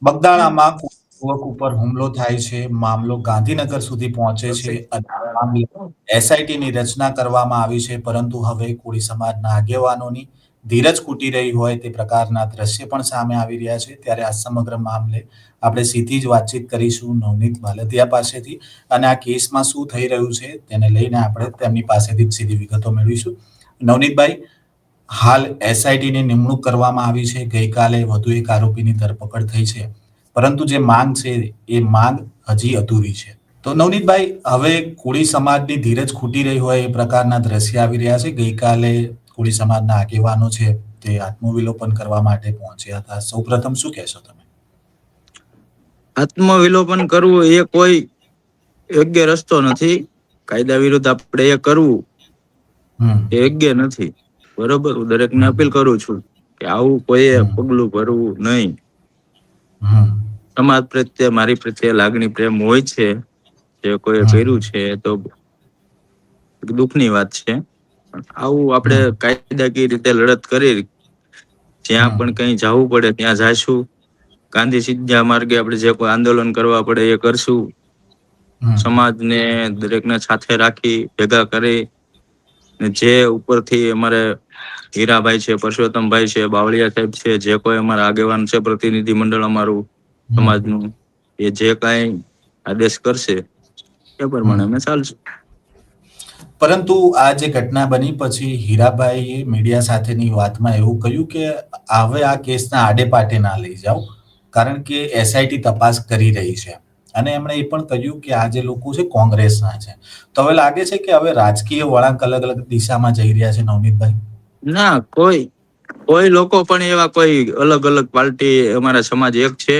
બગદાણામાં યુવક ઉપર હુમલો થાય છે, મામલો ગાંધીનગર સુધી પહોંચે છે અને આ મામલે એસઆઈટીની રચના કરવામાં આવી છે, પરંતુ હવે કોળી સમાજના આગેવાનોની ધીરજ ખૂટી રહી હોય તે પ્રકારના દ્રશ્ય પણ સામે આવી રહ્યા છે. ત્યારે આ સમગ્ર મામલે આપણે સીધી જ વાતચીત કરીશું નવનીત ભાલતિયા પાસેથી અને આ કેસમાં શું થઈ રહ્યું છે તેને લઈને આપણે તેમની પાસેથી જ સીધી વિગતો મેળવીશું. નવનીતભાઈ, હાલ એસઆઈટીની નિમણૂક કરવામાં આવી છે. ગઈકાલે વધુ એક આરોપીની ધરપકડ થઈ છે, પરંતુ જે માંગ છે એ માંગ હજી અધૂરી છે. તો નવનીતભાઈ, હવે કોળી સમાજની ધીરજ ખૂટી રહી હોય એ પ્રકારના દ્રશ્ય આવી રહ્યા છે. ગઈકાલે કોળી સમાજના આગેવાનો છે તે આત્મવિલોપન કરવા માટે પહોંચ્યા હતા. સૌપ્રથમ શું કહેશો તમે? આત્મવિલોપન કરવું એ કોઈ યોગ્ય રસ્તો નથી. કાયદા વિરુદ્ધ આપણે એ કરવું એ યોગ્ય નથી. બરોબર, હું દરેકને અપીલ કરું છું કે આવું કોઈએ પગલું ભરવું નહીં. સમાજ પ્રત્યે મારી પ્રત્યે લાગણી પ્રેમ હોય છે, જે કોઈ કર્યું છે તો દુઃખની વાત છે. આવું આપણે કાયદાકીય રીતે લડત કરી જ્યાં પણ કઈ જવું પડે ત્યાં જઈશું. ગાંધી સીધા માર્ગે આપણે જે કોઈ આંદોલન કરવા પડે એ કરશું. સમાજને દરેકને સાથે રાખી ભેગા કરી જે ઉપરથી અમારે હીરાભાઈ છે, પરસોત્તમભાઈ છે, બાવળિયા સાહેબ છે, જે કોઈ અમારા આગેવાન છે, પ્રતિનિધિ મંડળ અમારું સમાજનું, એ જે કાંઈ આદેશ કરશે એ પ્રમાણે અમે ચાલશું. પરંતુ આ જે ઘટના બની પછી હીરાભાઈએ મીડિયા સાથેની વાતમાં એવું કહ્યું કે હવે આ કેસના આડેપાટે ના લઈ જાઓ, કારણ કે એસઆઈટી તપાસ કરી રહી છે. અને એમણે એ પણ કહ્યું કે આ જે લોકો છે કોંગ્રેસના છે. તો હવે લાગે છે કે હવે રાજકીય વળાંક અલગ અલગ દિશામાં જઈ રહ્યા છે નવનીતભાઈ? ના, કોઈ લોકો પણ એવા કોઈ અલગ અલગ પાર્ટી, અમારા સમાજ એક છે,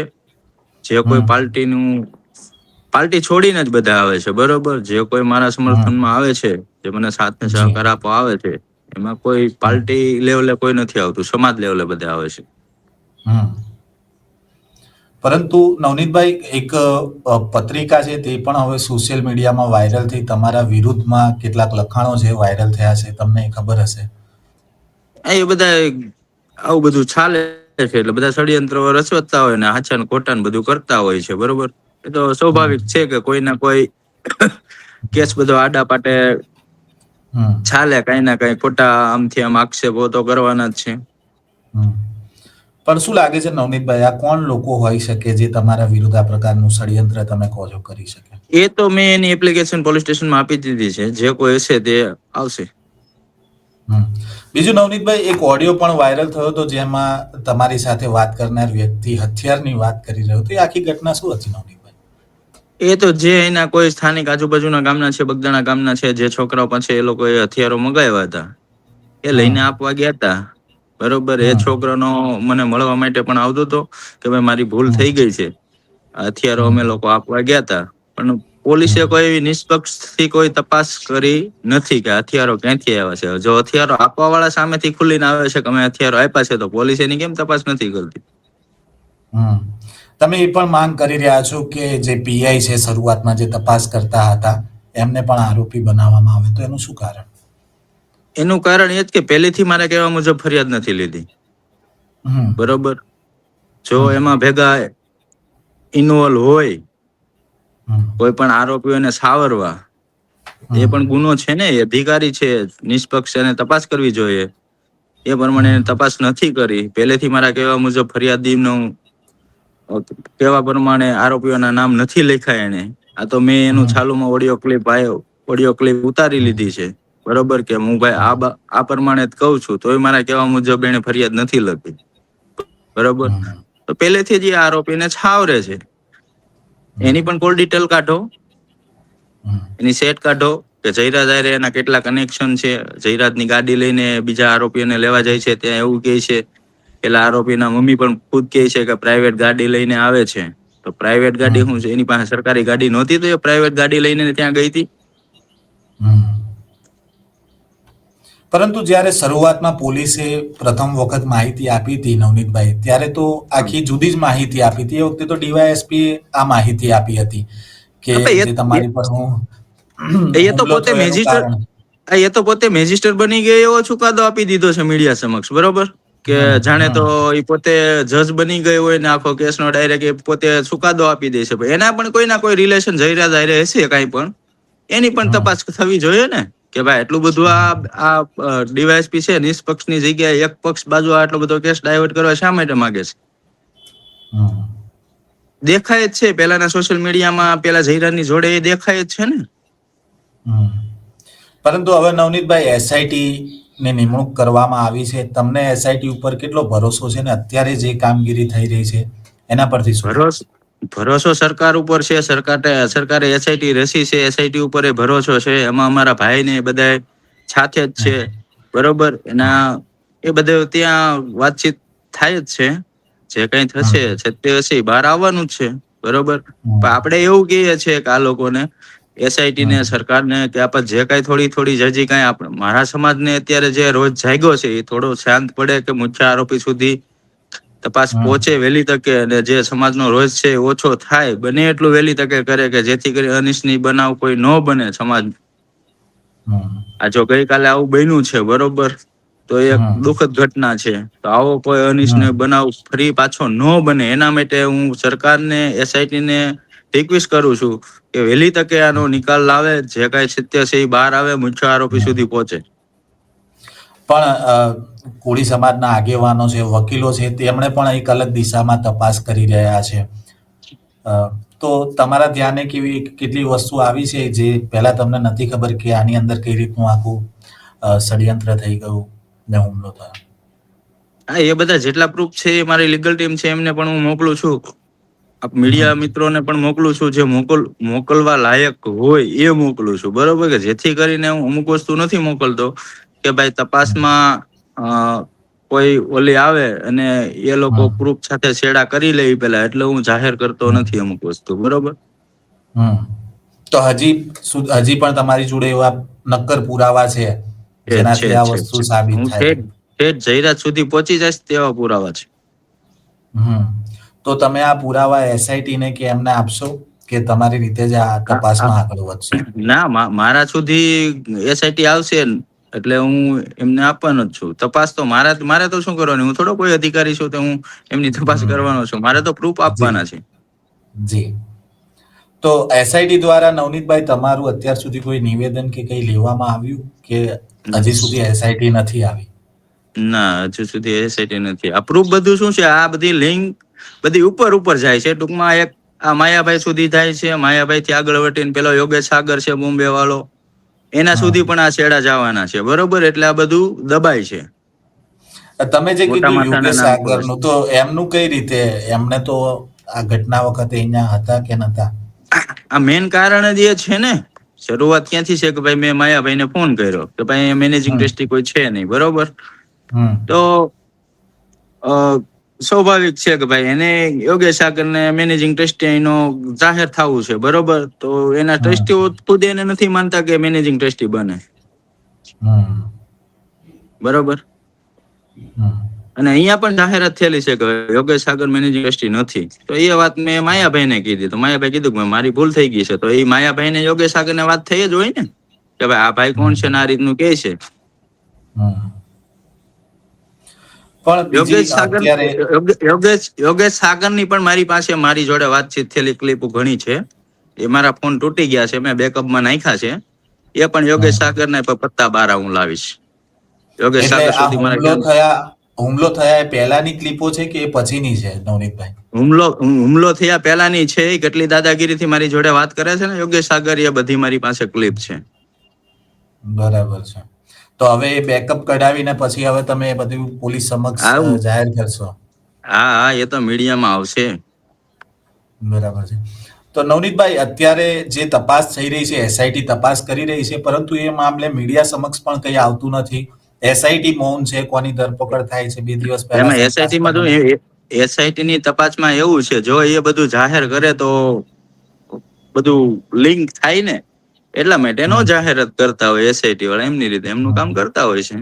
જે કોઈ પાર્ટી છોડીને જ બધા આવે છે. બરોબર, જે કોઈ મારા સમર્થનમાં આવે છે, જે મને સાથ ને સહકાર આપવા આવે છે, એમાં કોઈ પાર્ટી લેવલે કોઈ નથી આવતું, સમાજ લેવલે બધા આવે છે. પરંતુ નવનીતભાઈ, એક પત્રિકા છે તે પણ હવે સોશિયલ મીડિયામાં વાયરલ થઈ, તમારા વિરુદ્ધમાં કેટલાક લખાણો છે વાયરલ થયા છે, તમને ખબર હશે? એ બધા આવું બધું ચાલે છે, એટલે બધા ષડયંત્રો રચવતા હોય ને હાચા ને ખોટા ને બધું કરતા હોય છે. બરોબર, એ તો સ્વાભાવિક છે કે કોઈ ના કોઈ કેસ બધો આડા પાટે ચાલે, કઈ ના કઈ ખોટા આમથી આમ આક્ષેપો તો કરવાના જ છે. પણ શું લાગે છે નવનીતભાઈ, આ કોણ લોકો હોઈ શકે જે તમારા વિરુદ્ધ આ પ્રકારનું ષડયંત્ર તમે કહો છો કરી શકે? એ તો મેં એની એપ્લિકેશન પોલીસ સ્ટેશનમાં આપી દીધી છે, જે કોઈ હશે તે આવશે. બીજું નવનીતભાઈ, એક ઓડિયો પણ વાયરલ થયો હતો જેમાં તમારી સાથે વાત કરનાર વ્યક્તિ હથિયારની વાત કરી રહ્યો હતો. એ આખી ઘટના શું હતી નવનીતભાઈ? એ તો જે એના કોઈ સ્થાનિક આજુબાજુના ગામના છે, બગદાણા ગામના છે, જે છોકરાઓ પાસે એ લોકોએ હથિયારો મંગાવ્યા હતા, એ લઈને આપવા ગયા હતા. બરોબર, એ છોકરાનો મને મળવા માટે પણ આવતો હતો કે ભાઈ મારી ભૂલ થઈ ગઈ છે, હથિયારો અમે લોકો આપવા ગયા હતા. પણ પોલીસે કોઈ એવી નિષ્પક્ષથી કોઈ તપાસ કરી નથી કે હથિયારો ક્યાંથી આવ્યા છે. જો હથિયારો આપવા વાળા સામેથી ખુલીને આવે છે કે અમે હથિયારો આપ્યા છે, તો પોલીસ એની કેમ તપાસ નથી કરતી? તમે એ પણ માંગ કરી રહ્યા છો કે જે પીઆઈ છે શરૂઆતમાં જે તપાસ કરતા હતા એમને પણ આરોપી બનાવવામાં આવે, તો એનું શું કારણ? એનું કારણ એ જ કે પહેલેથી મારા કહેવા મુજબ ફરિયાદ નથી લીધી. બરોબર, જો એમાં ભેગા ઇન્વોલ્વ હોય કોઈ પણ આરોપીઓને સાવરવા, એ પણ ગુનો છે ને, એ અધિકારી છે, નિષ્પક્ષ એને તપાસ કરવી જોઈએ. એ પ્રમાણે તપાસ નથી કરી. પહેલેથી મારા કહેવા મુજબ ફરિયાદીનું કહેવા પ્રમાણે આરોપીઓના નામ નથી લખાયા એને. આ તો મેં એનું ચાલુમાં ઓડિયો ક્લિપ ઉતારી લીધી છે. બરોબર, કે હું ભાઈ આ પ્રમાણે જ કહું છું, તોય મારા કહેવા મુજબ એને ફરિયાદ નથી લખી. બરોબર, તો પહેલેથી જ એ આરોપીને છાવરે છે. એની પણ કોલ ડિટેલ કાઢો, એની સેટ કાઢો કે જયરાજ આરે એના કેટલા કનેક્શન છે. જયરાજની ગાડી લઈને બીજા આરોપીઓને લેવા જાય છે, ત્યાં એવું કહે છે. પેલા આરોપીના મમ્મી પણ ખુદ કહે છે કે પ્રાઇવેટ ગાડી લઈને આવે છે. તો પ્રાઇવેટ ગાડી શું છે? એની પાસે સરકારી ગાડી નહોતી, તો એ પ્રાઇવેટ ગાડી લઈને ત્યાં ગઈ હતી. પરંતુ જ્યારે શરૂઆતમાં પોલીસે પ્રથમ વખત માહિતી આપી હતી નવનીતભાઈ, ત્યારે તો આખી જુદી જ માહિતી આપી હતી. એ વખતે તો ડીવાયએસપી આ માહિતી આપી હતી કે જે તમારી પર હુમલો થયો એનું કારણ. એ તો પોતે મેજિસ્ટર બની ગયો એવો ચુકાદો આપી દીધો છે મીડિયા સમક્ષ. બરોબર, કે જાણે તો એ પોતે જજ બની ગઈ હોય ને આખો કેસનો ડાયરેક્ટ એ પોતે ચુકાદો આપી દે છે. એના પણ કોઈના કોઈ રિલેશન જયરા જાહેર હશે કાંઈ પણ, એની પણ તપાસ થવી જોઈએ ને કે ભાઈ એટલું બધું આ ડીવાયએસપી છે નિષ્પક્ષની જગ્યાએ એક પક્ષ બાજુ આટલો બધો કેસ ડાયવર્ટ કરવા શા માટે માંગે છે? દેખાય જ છે પેલાના સોશિયલ મીડિયામાં પેલા જયરાની જોડે એ દેખાય જ છે ને. પરંતુ હવે નવનીતભાઈ એસઆઈટી ની નિમણૂક કરવામાં આવી છે, તમને એસઆઈટી ઉપર કેટલો ભરોસો છે ને અત્યારે જે કામગીરી થઈ રહી છે એના પરથી શું લાગે છે? ભરોસો સરકાર ઉપર છે. સરકારે એસઆઈટી રચી છે, એસઆઈટી ઉપર એ ભરોસો છે. એમાં અમારા ભાઈ ને બધા સાથે જ છે, બરોબર. એ બધે ત્યાં વાતચીત થાય જ છે. જે કઈ થશે સત્ય હશે બહાર આવવાનું જ છે, બરોબર. પણ આપણે એવું કહીએ છીએ કે આ લોકોને એસઆઈટી ને સરકારને કે આપણે જે કઈ થોડી હજી કઈ મારા સમાજને અત્યારે જે રોજ જાગ્યો છે એ થોડો શાંત પડે કે મુખ્ય આરોપી સુધી તપાસ પહોંચે વહેલી તકે, અને જે સમાજનો રોજ છે ઓછો થાય બને એટલું વહેલી તકે કરે કે જેથી કરી અનિષ્ટની બનાવ કોઈ ન બને સમાજ. આ જો ગઈકાલે આવું બન્યું છે, બરોબર, તો એક દુઃખદ ઘટના છે. તો આવો કોઈ અનિષ્ટનો બનાવ ફરી પાછો ન બને એના માટે હું સરકારને એસઆઈટી ને રિક્વેસ્ટ કરું છું કે વહેલી તકે આનો નિકાલ લાવે, જે કઈ સત્ય છે એ બહાર આવે, મુખ્ય આરોપી સુધી પહોંચે. પણ કોળી સમાજના આગેવાનો છે, વકીલો છે, તેમણે પણ એક અલગ દિશામાં તપાસ કરી રહ્યા છે. તો તમારા ધ્યાને કેટલી વસ્તુ આવી છે જે પહેલા તમને નથી ખબર કે આની અંદર કઈ રીતનું આખું ષડયંત્ર થઈ ગયું ને હુમલો થયો? હા, એ બધા જેટલા પ્રૂફ છે એ મારી લીગલ ટીમ છે એમને પણ હું મોકલું છું. મીડિયા મિત્રોને પણ મોકલું છું. જે મોકલવા લાયક હોય એ મોકલું છું, બરોબર. કે જેથી કરીને હું અમુક વસ્તુ નથી મોકલતો કે ભાઈ તપાસમાં કોઈ ઓલી આવે અને એ લોકો પ્રૂફ સાથે છેડા કરી લે પેલા, એટલે હું જાહેર કરતો નથી અમુક વસ્તુ, બરોબર. તો હજી પણ તમારી જોડે એવા નક્કર પુરાવા છે જેનાથી આ વસ્તુ સાબિત હું થાય? ઠેઠ જાહેરાત સુધી પહોંચી જાય તેવા પુરાવા છે. તો તમે આ પુરાવા એસઆઈટી ને કે એમને આપશો કે તમારી રીતે જ આ તપાસમાં આગળ વધશો? ના, મારા સુધી એસઆઈટી આવશે એટલે હું એમને આપવાનો જ છું. તપાસ તો મારે તો શું કરવાની, હું થોડો કોઈ અધિકારી છું તો હું એમની તપાસ કરવાનો છું. મારે તો પ્રૂફ આપવાના છે. જી. તો એસઆઈટી દ્વારા નવનીતભાઈ તમારું અત્યાર સુધી કોઈ નિવેદન કે કઈ લેવામાં આવ્યું કે હજી સુધી એસઆઈટી નથી આવી? ના, હજુ સુધી એસઆઈટી નથી. આ પ્રૂફ બધું શું છે, આ બધી લિંક બધી ઉપર જાય છે. ટૂંકમાં એક આ માયાભાઈ સુધી થાય છે, માયાભાઈ થી આગળ વધીને પેલો યોગેશ સાગર છે બોમ્બે વાળો, એના સુધી પણ આ છેડા જવાના છે, બરોબર. એટલે આ બધું દબાય છે. તમે જે મોટા કીધું માથાના યોગેશ નામ પર સાગરનું, તો એમનું કઈ રીતે? એમને તો આ ઘટના વખતે અહીંયા હતા કે નતા? આ મેન કારણ જ એ છે ને. શરૂઆત ક્યાંથી છે કે ભાઈ મેં માયાભાઈને ફોન કર્યો કે ભાઈ મેનેજિંગ ટ્રસ્ટી કોઈ છે નહીં, બરોબર. તો સ્વાભાવિક છે કે ભાઈ એને યોગેશ સાગરને મેનેજિંગ ટ્રસ્ટી એનો જાહેર થવું છે, બરોબર. તો એના ટ્રસ્ટીઓ ખુદ એને નથી માનતા કે મેનેજિંગ ટ્રસ્ટી બને, બરોબર. અને અહીંયા પણ જાહેરાત થયેલી છે કે યોગેશ સાગર મેનેજિંગ ટ્રસ્ટી નથી. તો એ વાત મેં માયાભાઈને કીધી, તો માયાભાઈ કીધું કે મારી ભૂલ થઈ ગઈ છે. તો એ માયાભાઈને યોગેશ સાગરને વાત થઈ જ હોય ને કે ભાઈ આ ભાઈ કોણ છે ને આ રીતનું કે છે. યોગેશ સાગરની પણ મારી પાસે મારી જોડે વાતચીત થયેલી ક્લિપ ઘણી છે. એ મારા ફોન તૂટી ગયા છે, મેં બેકઅપમાં નાખ્યા છે. એ પણ યોગેશ સાગરને પત્તા બારા હું લાવીશ. યોગેશ એટલે સાગર આ સુધી મારે હુમલો થયા એ પહેલાની ક્લિપો છે કે એ પછીની છે નવનીતભાઈ? હુમલો થયા પહેલાની છે. કેટલી દાદાગીરીથી મારી જોડે વાત કરે છે ને યોગેશ સાગર, એ બધી મારી પાસે ક્લિપ છે. બરાબર છે. તો હવે એ બેકઅપ કઢાવીને પછી હવે તમે એ બધું પોલીસ સમક્ષ જાહેર કરશો? હા, એ તો મીડિયામાં આવશે. બરાબર છે. તો નવનીતભાઈ, અત્યારે જે તપાસ થઈ રહી છે, એસઆઈટી તપાસ કરી રહી છે, પરંતુ એ મામલે મીડિયા સમક્ષ પણ કંઈ આવતું નથી. એસઆઈટી મૌન છે, કોની ધરપકડ થાય છે. 2 દિવસ પહેલા એમાં એસઆઈટીમાં તો એસઆઈટીની તપાસમાં એવું છે, જો એ બધું જાહેર કરે તો બધું લિંક થાય ને, એટલા માટે નો જાહેરાત કરતા હોય એસઆઈટી વાળા. એમની રીતે એમનું કામ કરતા હોય છે.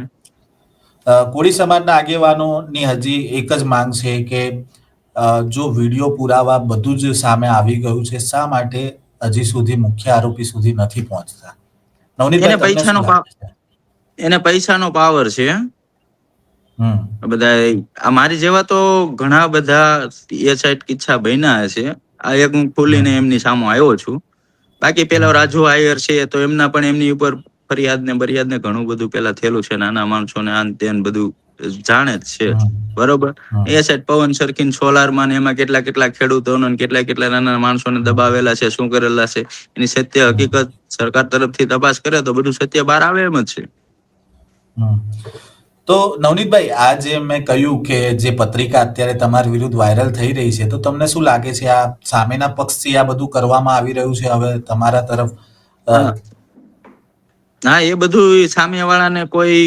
કોળી સમાજના આગેવાનોની હજી એક જ માંગ છે કે જો વિડીયો પુરાવા બધું જ સામે આવી ગયું છે, શા માટે હજી સુધી મુખ્ય આરોપી સુધી નથી પહોંચતા? નવનીતભાઈ, તમને શું લાગે છે? એને પૈસાનો પાવર છે. બધા આ મારી જેવા તો ઘણા બધા એ સાઈડ કિસ્સા બન્યા હશે. આ એક હું ખોલીને એમની સામે આવ્યો છું. બાકી પેલા રાજુ આયર છે તો એમના પણ એમની ઉપર ફરિયાદ ને ઘણું બધું પેલા થયેલું છે. નાના માણસો ને આન તેન બધું જાણે જ છે, બરોબર. એ સાઈડ પવન સરખીન સોલાર માં એમાં કેટલા ખેડૂતોને કેટલા નાના માણસોને દબાવેલા છે, શું કરેલા છે, એની સત્ય હકીકત સરકાર તરફથી તપાસ કરે તો બધું સત્ય બહાર આવે એમ જ છે. તો નવનીતભાઈ, આ જે મેં કહ્યું કે જે પત્રિકા અત્યારે તમારી વિરુદ્ધ વાયરલ થઈ રહી છે, તો તમને શું લાગે છે આ સામેના પક્ષથી આ બધું કરવામાં આવી રહ્યું છે હવે તમારા તરફ? હા, એ બધું સામે વાળાને કોઈ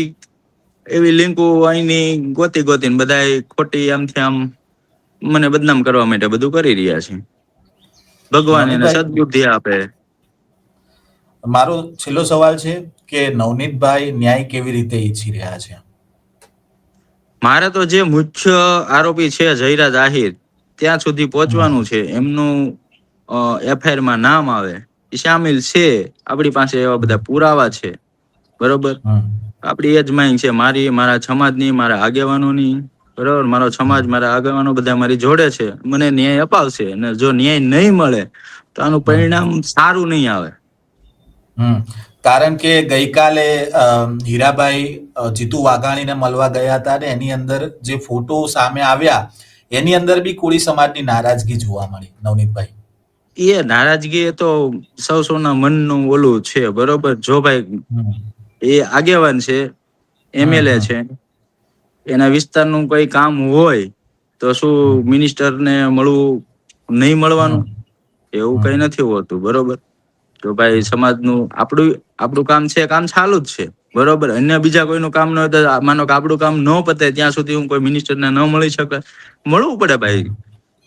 એવી લિંકો અહીંની ગોતીને બધા ખોટી આમથી આમ મને બદનામ કરવા માટે બધું કરી રહ્યા છે. ભગવાન એને સદબુદ્ધિ આપે. મારો છેલ્લો સવાલ છે કે નવનીતભાઈ ન્યાય કેવી રીતે ઈચ્છી રહ્યા છે? મારે તો જે મુખ્ય આરોપી છે જયરાજ આહિર, ત્યાં સુધી પહોંચવાનું છે. એમનું એફઆઈઆર માં નામ આવે એ સામેલ છે. આપણી પાસે એવા બધા પુરાવા છે, બરોબર. આપણી એ જ માંગ છે, મારા સમાજની, મારા આગેવાનોની, બરોબર. મારો સમાજ, મારા આગેવાનો બધા મારી જોડે છે. મને ન્યાય અપાવશે અને જો ન્યાય નહીં મળે તો આનું પરિણામ સારું નહીં આવે. કારણ કે ગઈકાલે હીરાભાઈ જીતુ વાઘાણીને મળવા ગયા હતા ને એની અંદર જે ફોટો સામે આવ્યા એની અંદર બી કોળી સમાજની નારાજગી જોવા મળી. નવનીતભાઈ, એ નારાજગી એ તો સૌના મનનું ઓલું છે, બરોબર. જો ભાઈ એ આગેવાન છે, એમએલએ છે, એના વિસ્તારનું કોઈ કામ હોય તો શું મિનિસ્ટરને મળવું નહીં મળવાનું? એવું કઈ નથી હોતું, બરોબર. તો ભાઈ સમાજનું આપણું કામ છે, કામ ચાલુ જ છે, બરોબર. અન્ય બીજા કોઈનું કામ ન હોય તો માનો કે આપણું કામ ન પતે ત્યાં સુધી હું કોઈ મિનિસ્ટરને ન મળી શકે? મળવું પડે ભાઈ.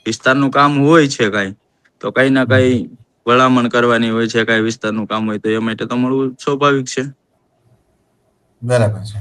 વિસ્તારનું કામ હોય છે કાંઈ તો કઈ ના કઈ ભલામણ કરવાની હોય છે. કઈ વિસ્તારનું કામ હોય તો એ માટે તો મળવું સ્વાભાવિક છે. બરાબર છે.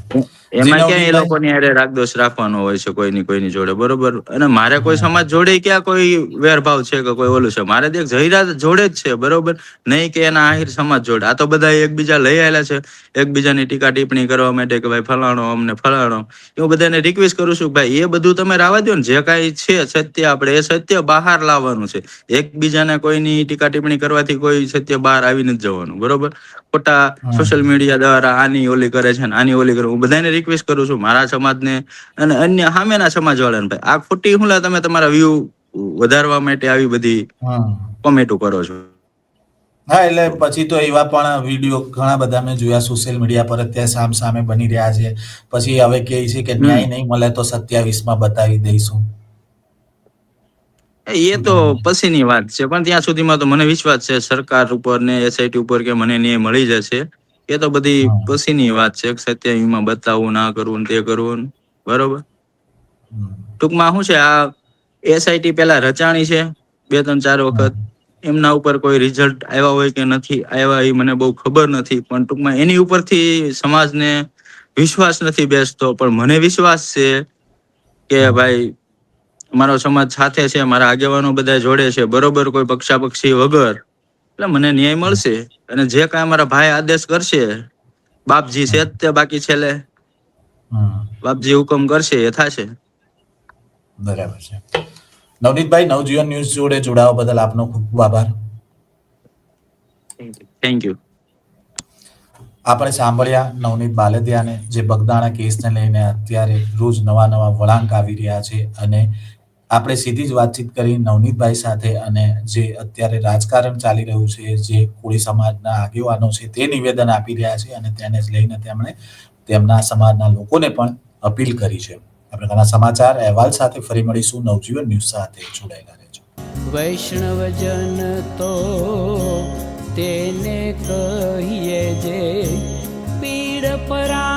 એમાં ક્યાં એ લોકોની હારે રાગદોષ રાખવાનો હોય છે કોઈની જોડે, બરોબર. અને મારે કોઈ સમાજ જોડે ક્યાં કોઈ વેરભાવ છે કે કોઈ ઓલું છે? મારે દેખ જયરાજ જોડે જ છે, બરોબર. નહીં કે એના આહિર સમાજ જોડે. આ તો બધા એકબીજા લઈ આવેલા છે એકબીજાની ટીકા ટિપ્પણી કરવા માટે કે ભાઈ ફલાણો અમને ફલાણો. હું બધાને રિક્વેસ્ટ કરું છું ભાઈ એ બધું તમે રાવા દો ને. જે કાંઈ છે સત્ય, આપણે એ સત્ય બહાર લાવવાનું છે. એકબીજાને કોઈની ટીકા ટિપ્પણી કરવાથી કોઈ સત્ય બહાર આવી નથી જવાનું, બરોબર. ખોટા સોશિયલ મીડિયા દ્વારા આની ઓલી કરે છે ને આની ઓલી કરે. હું બધાને રિક્વેસ્ટ કરું છું, મારા સમાજને અને અન્ય સામેના સમાજ વાળાને, ભાઈ આ ખોટી હુંલા તમે તમારા વ્યૂ વધારવા માટે આવી બધી કોમેન્ટો કરો છો. હા, એટલે પછી તો એવા પણ વિડીયો ઘણા બધા મેં જોયા સોશિયલ મીડિયા પર અત્યારે સામે બની રહ્યા છે. પછી હવે કહે છે કે ન્યાય નહીં મળે તો 27માં બતાવી દઈશું. એ તો પછીની વાત છે, પણ ત્યાં સુધીમાં તો મને વિશ્વાસ છે સરકાર ઉપર ને એસઆઈટી ઉપર કે મને ન્યાય મળી જશે. એ તો બધી પછીની વાત છે. 27માં બતાવવું, ના કરવું, તે કરવું, બરોબર. ટૂંકમાં શું છે, આ એસઆઈટી પેલા રચાણી છે 2-3-4 વખત. એમના ઉપર કોઈ રિઝલ્ટ આવ્યા હોય કે નથી આવ્યા એ મને બહુ ખબર નથી, પણ ટૂંકમાં એની ઉપરથી સમાજને વિશ્વાસ નથી બેસતો. પણ મને વિશ્વાસ છે કે ભાઈ મારો સમાજ સાથે છે, મારા આગેવાનો બધા જોડે છે, બરોબર. કોઈ પક્ષાપક્ષી વગર. એટલે મને ન્યાય મળશે અને જે કાંઈ મારા ભાઈ આદેશ કરશે, બાપજી છે જ તે બાકી છેલ્લે બાપજી હુકમ કરશે એ થશે. બરાબર છે. નવનીતભાઈ, નવજીવન ન્યૂઝ જોડે જોડાવા બદલ આપનો ખૂબ ખૂબ આભાર. Thank you. આપણે સાંભળ્યા નવનીત બાલદિયાને, જે બગદાણા કેસને લઈને અત્યારે રોજ નવા વળાંક આવી રહ્યા છે. અને આપણે સીધી જ વાતચીત કરી નવનીતભાઈ સાથે અને જે અત્યારે રાજકારણ ચાલી રહ્યું છે, જે કોળી સમાજના આગેવાનો છે તે નિવેદન આપી રહ્યા છે અને તેને જ લઈને તેમણે તેમના સમાજના લોકોને પણ અપીલ કરી છે. આપણે ઘણા સમાચાર અહેવાલ સાથે ફરી મળીશું. નવજીવન ન્યૂઝ સાથે જોડાયેલા રહેજો. વૈષ્ણવજન તો તેને કહીએ જે પીડ પરા